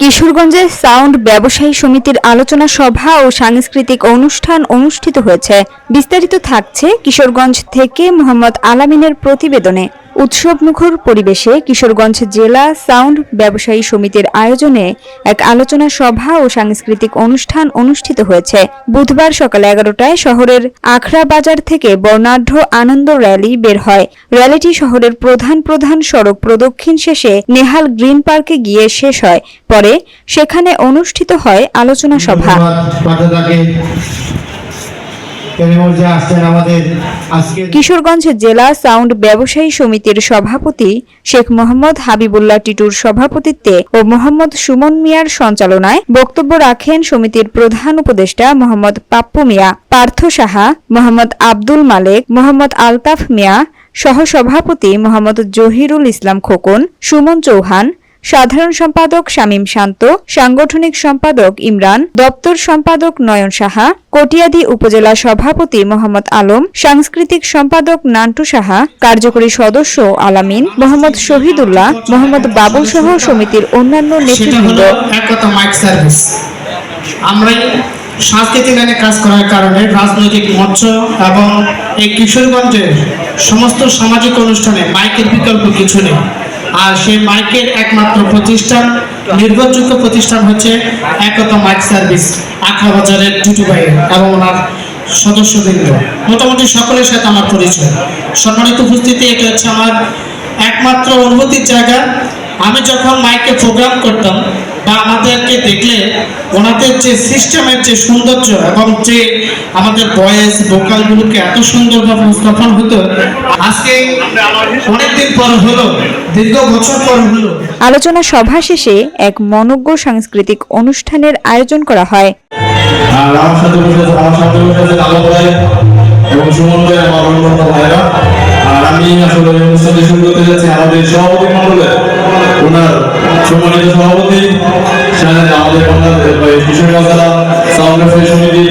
কিশোরগঞ্জে sound ব্যবসায়ী সমিতির আলোচনা সভা ও সাংস্কৃতিক অনুষ্ঠান অনুষ্ঠিত হয়েছে। বিস্তারিত থাকছে কিশোরগঞ্জ থেকে মোহাম্মদ আলামিনের প্রতিবেদনে। উৎসবমুখর পরিবেশে কিশোরগঞ্জ জেলা সাউন্ড ব্যবসায়ী সমিতির আয়োজনে এক আলোচনা সভা ও সাংস্কৃতিক অনুষ্ঠান অনুষ্ঠিত হয়েছে। বুধবার সকাল 11টায় শহরের আখড়া বাজার থেকে বর্ণাঢ্য আনন্দ র্যালি বের হয়। র্যালিটি শহরের প্রধান সড়ক প্রদক্ষিণ শেষে নেহাল গ্রিন পার্কে গিয়ে শেষ হয়। পরে সেখানে অনুষ্ঠিত হয় আলোচনা সভা। কিশোরগঞ্জ জেলা সাউন্ড ব্যবসায়ী সমিতির সভাপতি শেখ মোহাম্মদ হাবিবুল্লাহ টিটুর সভাপতিত্বে ও মোহাম্মদ সুমন মিয়ার সঞ্চালনায় বক্তব্য রাখেন সমিতির প্রধান উপদেষ্টা মোহাম্মদ পাপ্পু মিয়া, পার্থ সাহা, মোহাম্মদ আব্দুল মালেক, মোহাম্মদ আলতাফ মিয়া, সহসভাপতি মোহাম্মদ জহিরুল ইসলাম খোকন, সুমন চৌহান, সাধারণ সম্পাদক শামীম শান্ত, সাংগঠনিক সম্পাদক ইমরান, দপ্তর সম্পাদক নয়ন সাহা, কটিয়াদী উপজেলা সভাপতি মোহাম্মদ আলম, সাংস্কৃতিক সম্পাদক নান্টু সাহা, কার্যকরী সদস্য আলামিন, মোহাম্মদ শহীদুল্লাহ, মোহাম্মদ বাবুল সহ সমিতির অন্যান্য নেতৃবৃন্দ। আমরা সাংস্কৃতিক লাইনে কাজ করার কারণে রাজনৈতিক মঞ্চ এবং এই কিশোরগঞ্জের সমস্ত সামাজিক অনুষ্ঠানে মাইকের বিকল্প কিছু নেই। আর সেই মাইকের একমাত্র প্রতিষ্ঠান, নির্ভরযোগ্য প্রতিষ্ঠান হচ্ছে একতা মাইক সার্ভিস, আখড়া বাজারের টুটু ভাই এবং ওনার সদস্যবৃন্দ। মোটামুটি সকলের সাথে আমার পরিচয়। সম্মানিত উপস্থিতি, এটা হচ্ছে আমার একমাত্র অনুভূতির জায়গা। আমি যখন মাইকে প্রোগ্রাম করতাম বা আমাদেরকে দেখলে ওনাদের যে সিস্টেমের যে সৌন্দর্য এবং যে আমাদের ভয়েস ভোকালগুলোকে এত সুন্দরভাবে উপস্থাপন হতো, আজকে অনেকদিন পর হলো, দীর্ঘ বছর পর হলো। আলোচনা সভা শেষে এক মনোজ্ঞ সাংস্কৃতিক অনুষ্ঠানের আয়োজন করা হয়। আমি আসলে অনুষ্ঠানটি শুরু করতে যাচ্ছি আমাদের সভাপতি মণ্ডলের, ওনার সম্মানিত সভাপতি আমাদের কিশোরগঞ্জ জেলা সাউন্ড ব্যবসায়ী সমিতি